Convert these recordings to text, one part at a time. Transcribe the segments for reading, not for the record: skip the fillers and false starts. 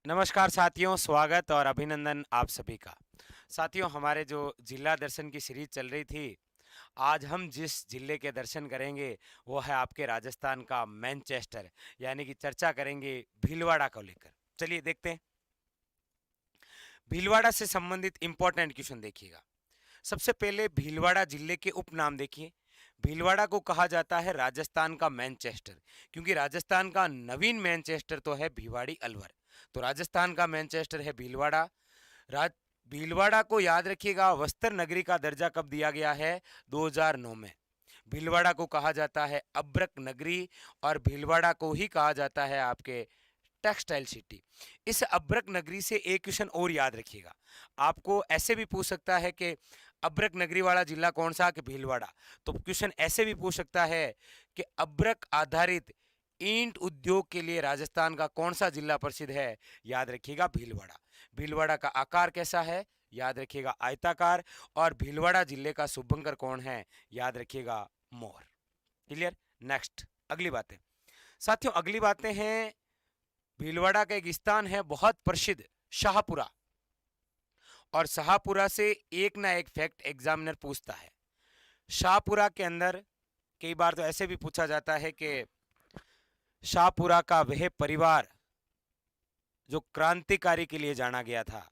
नमस्कार साथियों, स्वागत और अभिनंदन आप सभी का। साथियों, हमारे जो जिला दर्शन की सीरीज चल रही थी, आज हम जिस जिले के दर्शन करेंगे वो है आपके राजस्थान का मैनचेस्टर, यानी कि चर्चा करेंगे भीलवाड़ा को लेकर। चलिए देखते हैं। भीलवाड़ा से संबंधित इंपॉर्टेंट क्वेश्चन देखिएगा। सबसे पहले भीलवाड़ा जिले के उपनाम देखिए। भीलवाड़ा को कहा जाता है राजस्थान का मैनचेस्टर, क्योंकि राजस्थान का नवीन मैनचेस्टर तो है भिवाड़ी अलवर। तो राजस्थान का मैनचेस्टर है भीलवाड़ा। राज भीलवाड़ा को याद रखिएगा, वस्त्र नगरी का दर्जा कब दिया गया है? 2009 में। भीलवाड़ा को कहा जाता है अब्रक नगरी, और भीलवाड़ा को ही कहा जाता है आपके टेक्सटाइल सिटी। इस अब्रक नगरी से एक क्वेश्चन और याद रखिएगा। आपको ऐसे भी पूछ सकता है कि अब्रक नगरी वाला जिला कौन सा, कि भीलवाड़ा। तो क्वेश्चन ऐसे भी पूछ सकता है कि अब्रक आधारित ईंट उद्योग के लिए राजस्थान का कौन सा जिला प्रसिद्ध है? याद रखिएगा भीलवाड़ा। भीलवाड़ा का आकार कैसा है? याद रखिएगा आयताकार। और भीलवाड़ा जिले का शुभंकर कौन है? याद रखिएगा मोर। क्लियर। नेक्स्ट, अगली बातें। साथियों, अगली बातें हैं, भीलवाड़ा का एक स्थान है बहुत प्रसिद्ध, शाहपुरा। और शाहपुरा से एक ना एक फैक्ट एग्जामिनर पूछता है। शाहपुरा के अंदर कई बार तो ऐसे भी पूछा जाता है कि शाहपुरा का वह परिवार जो क्रांतिकारी के लिए जाना गया था,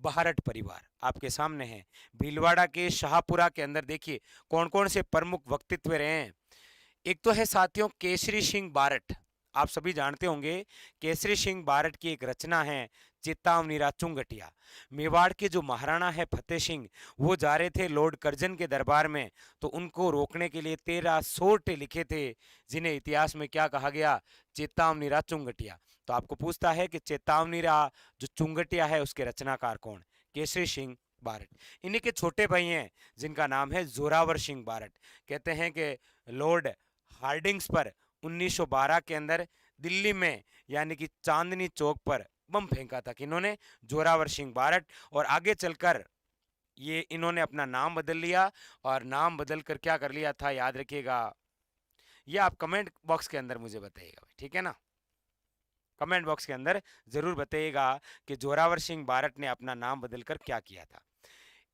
बहारट परिवार आपके सामने है। भीलवाड़ा के शाहपुरा के अंदर देखिए कौन कौन से प्रमुख व्यक्तित्व रहे हैं। एक तो है साथियों केसरी सिंह बारट। आप सभी जानते होंगे, केसरी सिंह बारट की एक रचना है चेतावनी चुंगटिया। मेवाड़ के जो महाराणा है फतेह सिंह, वो जा रहे थे लॉर्ड कर्जन के दरबार में, तो उनको रोकने के लिए 13 सोर्टे लिखे थे, जिन्हें इतिहास में क्या कहा गया? चेतावनी चुंगटिया। तो आपको पूछता है कि चेतावनी जो चुंगटिया है उसके रचनाकार कौन? केसरी सिंह बारट। इन्हीं के छोटे भाई हैं जिनका नाम है जोरावर सिंह बारट। कहते हैं कि लॉर्ड हार्डिंग्स पर 1912 के अंदर दिल्ली में यानी कि चांदनी चौक पर बम फेंका था। किन्होंने? जोरावर सिंह बारट। और आगे चलकर ये इन्होंने अपना नाम बदल लिया, और नाम बदल कर क्या कर लिया था? याद रखिएगा। ये आप कमेंट बॉक्स के अंदर मुझे बताइएगा, ठीक है ना? कमेंट बॉक्स के अंदर जरूर बताइएगा कि जोरावर सिंह बारट ने अपना नाम बदलकर क्या किया था।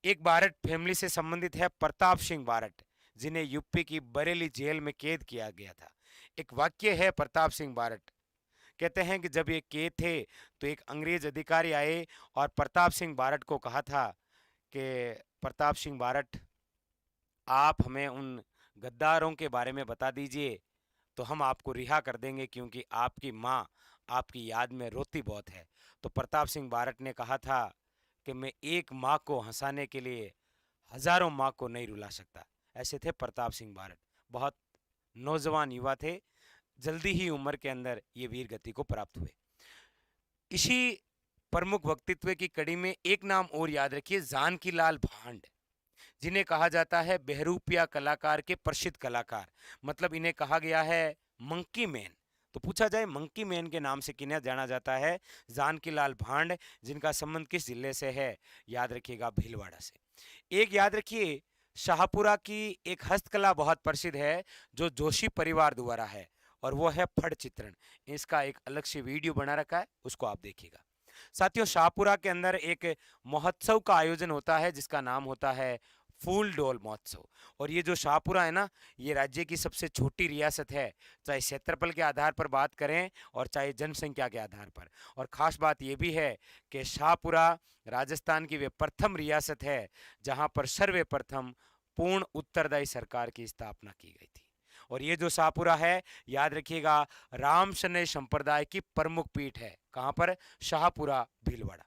एक बारट फैमिली से संबंधित है प्रताप सिंह बारट, जिन्हें यूपी की बरेली जेल में कैद किया गया था। एक वाक्य है प्रताप सिंह बारट, कहते हैं कि जब ये कैद थे तो एक अंग्रेज अधिकारी आए और प्रताप सिंह बारट को कहा था कि प्रताप सिंह बारट, आप हमें उन गद्दारों के बारे में बता दीजिए तो हम आपको रिहा कर देंगे, क्योंकि आपकी माँ आपकी याद में रोती बहुत है। तो प्रताप सिंह बारट ने कहा था कि मैं एक माँ को हंसाने के लिए हजारों माँ को नहीं रुला सकता। ऐसे थे प्रताप सिंह बारट। बहुत नौजवान युवा थे, जल्दी ही उम्र के अंदर ये वीर गति को प्राप्त हुए। इसी प्रमुख व्यक्तित्व की कड़ी में एक नाम और याद रखिए, जानकी लाल भांड, जिन्हें कहा जाता है बहरूपिया कलाकार के प्रसिद्ध कलाकार। मतलब इन्हें कहा गया है मंकी मैन। तो पूछा जाए मंकी मैन के नाम से किन्हें जाना जाता है? जानकी लाल भांड, जिनका संबंध किस जिले से है? याद रखिएगा भीलवाड़ा से। एक याद रखिए, शाहपुरा की एक हस्तकला बहुत प्रसिद्ध है जो जोशी परिवार द्वारा है, और वो है फड़ चित्रण। इसका एक अलग से वीडियो बना रखा है, उसको आप देखिएगा। साथियों, शाहपुरा के अंदर एक महोत्सव का आयोजन होता है जिसका नाम होता है फूल डोल महोत्सव। और ये जो शाहपुरा है ना, ये राज्य की सबसे छोटी रियासत है, चाहे क्षेत्रफल के आधार पर बात करें और चाहे जनसंख्या के आधार पर। और ख़ास बात ये भी है कि शाहपुरा राजस्थान की वे प्रथम रियासत है जहाँ पर सर्वप्रथम पूर्ण उत्तरदायी सरकार की स्थापना की गई थी। और ये जो शाहपुरा है, याद रखिएगा, राम शनय संप्रदाय की प्रमुख पीठ है। कहाँ पर? शाहपुरा, भीलवाड़ा।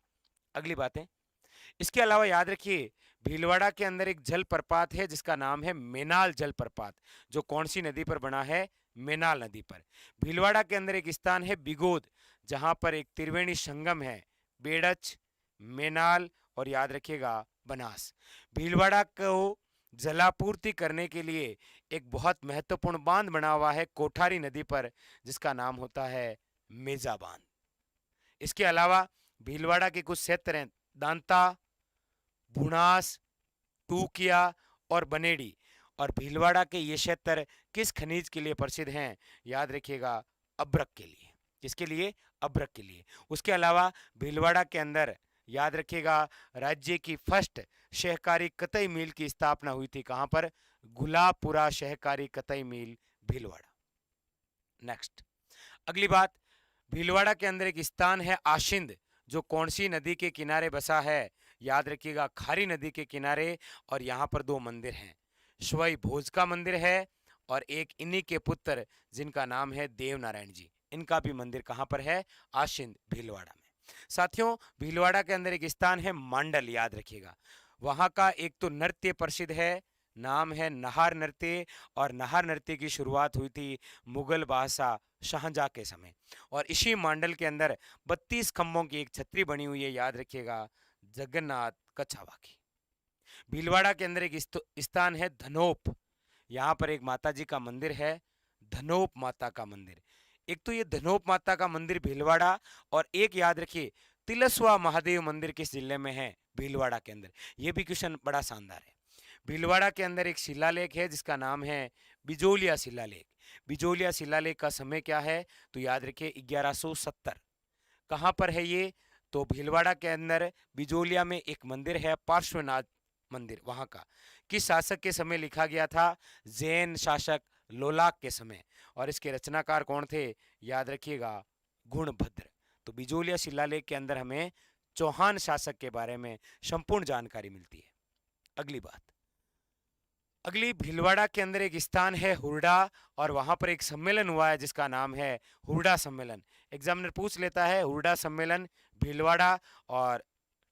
अगली बातें, इसके अलावा याद रखिए, भीलवाड़ा के अंदर एक जल प्रपात है जिसका नाम है मेनाल जल प्रपात, जो कौन सी नदी पर बना है? मेनाल नदी पर। भीलवाड़ा के अंदर एक स्थान है बिगोद, जहां पर एक त्रिवेणी संगम है, बेड़च, मेनाल और याद रखिएगा बनास। भीलवाड़ा को जलापूर्ति करने के लिए एक बहुत महत्वपूर्ण बांध बना हुआ है कोठारी नदी पर, जिसका नाम होता है मेजा बांध। इसके अलावा भीलवाड़ा के कुछ क्षेत्र हैं, दांता, भुनास, टूकिया और बनेड़ी। और भीलवाड़ा के ये क्षेत्र किस खनिज के लिए प्रसिद्ध हैं? याद रखिएगा, अब्रक के लिए। किसके लिए? अभ्रक के लिए। उसके अलावा भीलवाड़ा के अंदर याद रखिएगा राज्य की फर्स्ट सहकारी कतई मिल की स्थापना हुई थी। कहां पर? गुलाबपुरा सहकारी कतई मिल, भीलवाड़ा। नेक्स्ट, अगली बात, भीलवाड़ा के अंदर एक स्थान है आशिंद, जो कौन सी नदी के किनारे बसा है? याद रखिएगा खारी नदी के किनारे, और यहाँ पर दो मंदिर हैं। स्वयं भोज का मंदिर है और एक इन्हीं के पुत्र जिनका नाम है देव नारायण जी, इनका भी मंदिर कहाँ पर है? आशिंद, भीलवाड़ा में। साथियों, भीलवाड़ा के अंदर एक स्थान है मांडल, याद रखिएगा। वहाँ का एक तो नृत्य प्रसिद्ध है, नाम है नहार नृत्य, और नहार नृत्य की शुरुआत हुई थी मुगल बादशाह शाहजहां के समय। और इसी मांडल के अंदर 32 खंभों की एक छतरी बनी हुई है, याद रखिएगा, जगन्नाथ कछावा की। भीलवाड़ा के अंदर एक स्थान है धनोप, यहाँ पर एक माता जी का मंदिर है, धनोप माता का मंदिर। एक तो ये धनोप माता का मंदिर भीलवाड़ा, और एक याद रखिए तिलस्वा महादेव मंदिर किस जिले में है? भीलवाड़ा के अंदर। ये भी क्वेश्चन बड़ा शानदार है। भीलवाड़ा के अंदर एक शिलालेख है जिसका नाम है बिजोलिया शिलालेख। बिजोलिया शिलालेख का समय क्या है? तो याद रखिए 1170। कहाँ पर है ये? तो भीलवाड़ा के अंदर बिजोलिया में एक मंदिर है पार्श्वनाथ मंदिर, वहां का। किस शासक के समय लिखा गया था? जैन शासक लोलाक के समय। और इसके रचनाकार कौन थे? याद रखिएगा गुणभद्र। तो बिजोलिया शिलालेख के अंदर हमें चौहान शासक के बारे में संपूर्ण जानकारी मिलती है। अगली बात, अगली, भीलवाड़ा के अंदर एक स्थान है हुरडा, और वहां पर एक सम्मेलन हुआ है जिसका नाम है हुरडा सम्मेलन। एग्जामिनर पूछ लेता है हुरडा सम्मेलन भीलवाड़ा, और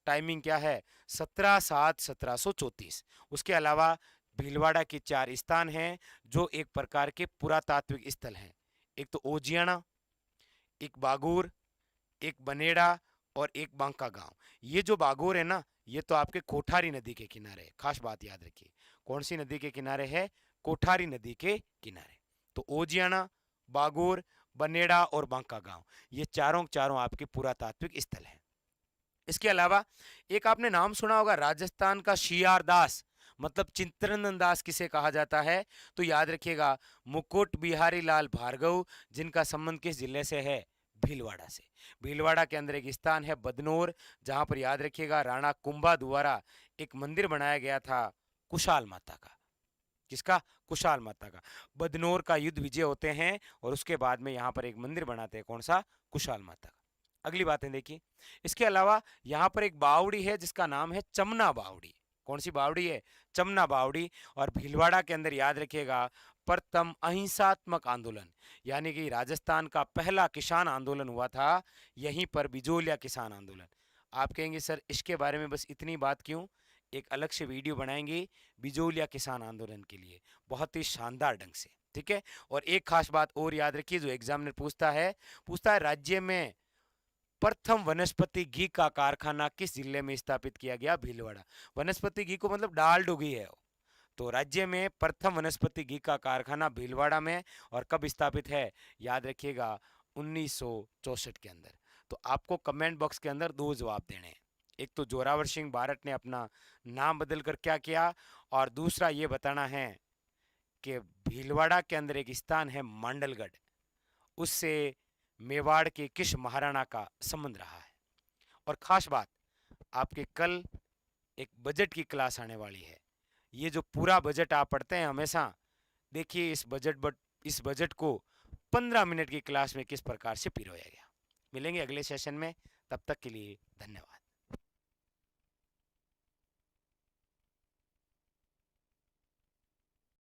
टाइमिंग क्या है? 17/7/1734। उसके अलावा भीलवाड़ा के 4 स्थान हैं जो एक प्रकार के पुरातात्विक स्थल हैं। एक तो ओजियाना, एक बागूर, एक बनेड़ा, और एक बांका गांव। ये जो बागोर है ना, ये तो आपके कोठारी नदी के किनारे है। खास बात याद रखिए, कौन सी नदी के किनारे है? कोठारी नदी के किनारे। तो ओजियाना, बागोर, बनेड़ा और बांका गांव, ये चारों चारों आपके पुरातात्विक स्थल हैं। इसके अलावा एक आपने नाम सुना होगा राजस्थान का शियार दास, मतलब चित्तरंजन दास किसे कहा जाता है? तो याद रखिएगा मुकुट बिहारी लाल भार्गव, जिनका संबंध किस जिले से है? भीलवाड़ा से। भीलवाड़ा के अंदर एक स्थान है बदनौर, जहां पर याद रखिएगा राणा कुंभा द्वारा एक मंदिर बनाया गया था कुशाल माता का। किसका? कुशाल माता का। बदनौर का युद्ध विजय होते हैं और उसके बाद में यहाँ पर एक मंदिर बनाते हैं, कौन सा? कुशाल माता का। अगली बातें देखिए, इसके अलावा यहाँ पर एक बावड़ी है जिसका नाम है चमना बावड़ी। कौन सी बावड़ी है? चमना बावड़ी। और भीलवाड़ा के अंदर याद रखिएगा प्रथम अहिंसात्मक आंदोलन, यानी कि राजस्थान का पहला किसान आंदोलन हुआ था यहीं पर, बिजोलिया किसान आंदोलन। आप कहेंगे सर इसके बारे में बस इतनी बात क्यों? एक अलग से वीडियो बनाएंगे बिजोलिया किसान आंदोलन के लिए, बहुत ही शानदार ढंग से, ठीक है। और एक खास बात और याद रखिए जो एग्जामिनर पूछता है राज्य में प्रथम वनस्पति घी का कारखाना किस जिले में स्थापित किया गया? भीलवाड़ा। वनस्पति घी को मतलब डाल डुगी है वो। तो राज्य में प्रथम वनस्पति घी का कारखाना भीलवाड़ा में, और कब स्थापित है? याद रखिएगा 1964 के अंदर। तो आपको कमेंट बॉक्स के अंदर दो जवाब देने हैं। एक तो जोरावर सिंह बारट ने अपना नाम बदलकर क्या किया, और दूसरा ये बताना है कि भीलवाड़ा के अंदर एक स्थान है मांडलगढ़, उससे मेवाड़ के किस महाराणा का संबंध रहा है। और खास बात, आपके कल एक बजट की क्लास आने वाली है। ये जो पूरा बजट आप पढ़ते हैं हमेशा, देखिए इस बजट को 15 मिनट की क्लास में किस प्रकार से पिरोया गया। मिलेंगे अगले सेशन में, तब तक के लिए धन्यवाद।